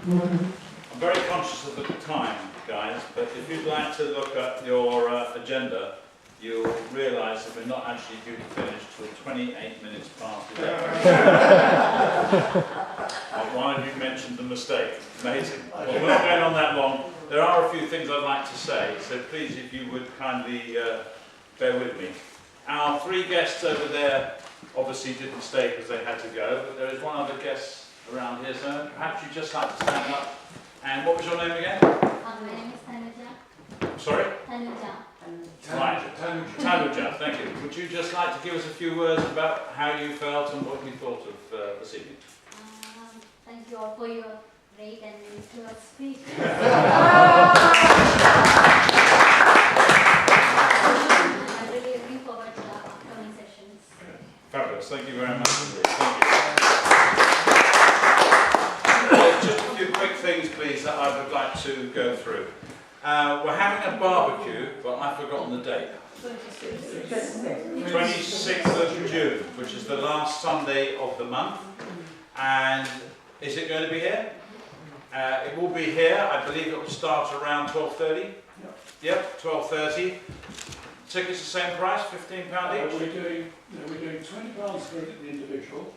I'm very conscious of the time, guys, but if you'd like to look at your agenda, you'll realise that we're not actually due to finish till 28 minutes past 11. One of you mentioned the mistake. Amazing. Well, we're not going on that long. There are a few things I'd like to say, so please, if you would kindly bear with me. Our three guests over there obviously didn't stay because they had to go, but there is one other guest around here, so perhaps you'd just like to stand up. And what was your name again? My name is Tanuja. Sorry? Tanuja. Right, Tanuja, thank you. Would you just like to give us a few words about how you felt and what you thought of this evening? Thank you all for your great and your speech. I'm really looking forward to the upcoming sessions. Fabulous, thank you very much indeed. Thank you. Just a few quick things, please, that I would like to go through. We're having a barbecue, but I've forgotten the date. 26th of June, which is the last Sunday of the month. And is it going to be here? It will be here. I believe it will start around 12:30. Yep, 12:30. Tickets the same price, £15 each? We're doing £20 for the individual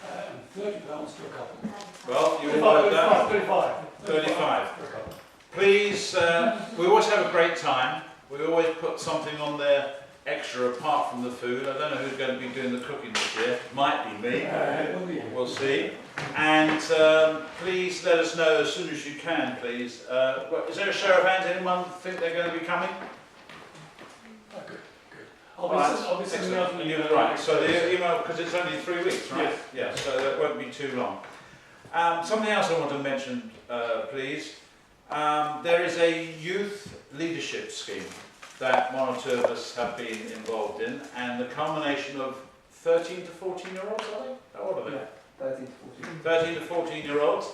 and £30 for a couple. Well, you will know that. 35. 35. For a couple. Please, we always have a great time. We always put something on there extra apart from the food. I don't know who's going to be doing the cooking this year. Might be me. We'll see. And please let us know as soon as you can, please. Is there a show of hands? Anyone think they're going to be coming? Oh, good. I'll be sending out an email. Right, so the email, because it's only 3 weeks, right? Yes. Yeah, so that won't be too long. Something else I want to mention, please. There is a youth leadership scheme that one or two of us have been involved in, and the culmination of 13 to 14-year-olds, are they? How old are they? Yeah, 13 to 14. 13 to 14-year-olds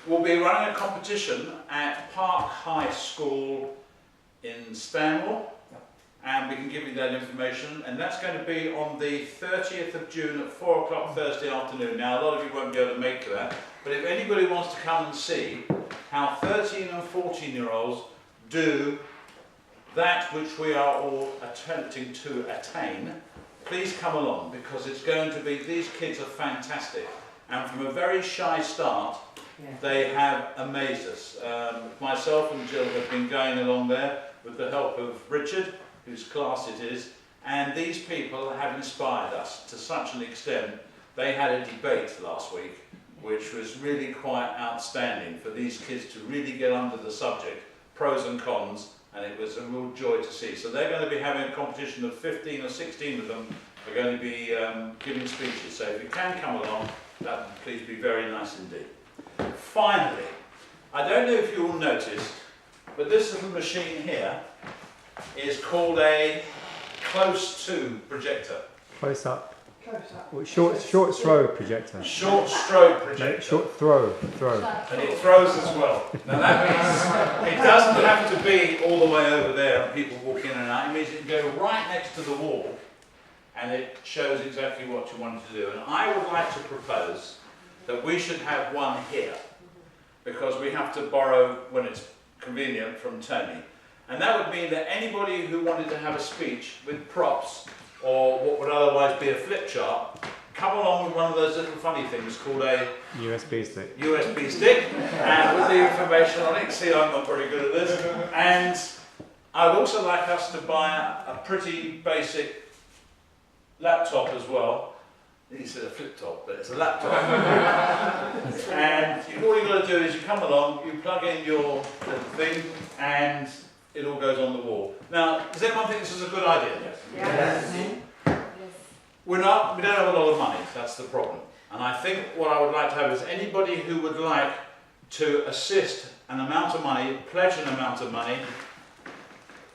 will be running a competition at Park High School in Stanmore, and we can give you that information, and that's going to be on the 30th of June at 4 o'clock Thursday afternoon. Now, a lot of you won't be able to make that, but if anybody wants to come and see how 13 and 14-year-olds do that which we are all attempting to attain, please come along, because it's going to be, these kids are fantastic, and from a very shy start, they have amazed us. Myself and Jill have been going along there with the help of Richard, whose class it is, and these people have inspired us to such an extent. They had a debate last week, which was really quite outstanding for these kids to really get under the subject, pros and cons, and it was a real joy to see. So they're going to be having a competition of 15 or 16 of them are going to be giving speeches. So if you can come along, that would please be very nice indeed. Finally, I don't know if you all noticed, but this little machine here is called a close-to projector. Close up. Short throw projector. Short stroke projector. No, short throw. And it throws as well. Now that means it doesn't have to be all the way over there and people walk in and out. It means it can go right next to the wall and it shows exactly what you want to do. And I would like to propose that we should have one here, because we have to borrow, when it's convenient, from Tony. And that would mean that anybody who wanted to have a speech with props, or what would otherwise be a flip chart, come along with one of those little funny things called a USB stick. USB stick, and with the information on it. See, I'm not very good at this. And I'd also like us to buy a pretty basic laptop as well. He said a flip top, but it's a laptop. And all you've got to do is you come along, you plug in your little thing, and it all goes on the wall. Now, does anyone think this is a good idea? Yes. We don't have a lot of money, that's the problem. And I think what I would like to have is anybody who would like to assist an amount of money, pledge an amount of money,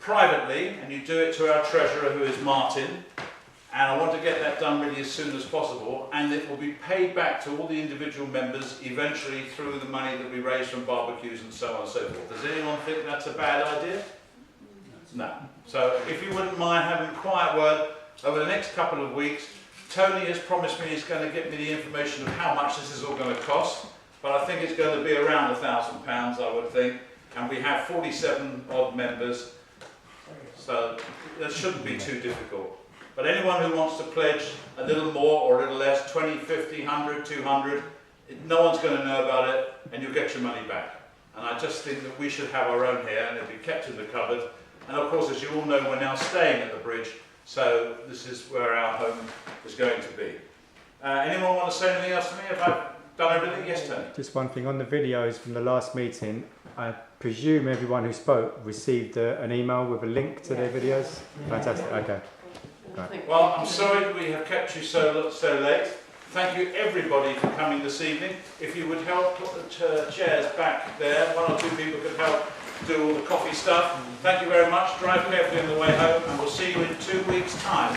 privately, and you do it to our treasurer, who is Martin, and I want to get that done really as soon as possible, and it will be paid back to all the individual members eventually through the money that we raise from barbecues and so on and so forth. Does anyone think that's a bad idea? No. So if you wouldn't mind having a quiet word over the next couple of weeks, Tony has promised me he's going to get me the information of how much this is all going to cost, but I think it's going to be around £1,000, I would think, and we have 47 odd members, so that shouldn't be too difficult. But anyone who wants to pledge a little more or a little less, 20, 50, 100, 200, no one's going to know about it, and you'll get your money back. And I just think that we should have our own here, and it'll be kept in the cupboard. And of course, as you all know, we're now staying at the bridge, so this is where our home is going to be. Anyone want to say anything else to me? Have I done everything? Yes, Tony? Just one thing, on the videos from the last meeting, I presume everyone who spoke received an email with a link to their videos? Fantastic, okay. Right. Well, I'm sorry we have kept you so late. Thank you everybody for coming this evening. If you would help put the chairs back there, one or two people could help do all the coffee stuff. Thank you very much. Drive carefully on the way home, and we'll see you in 2 weeks' time.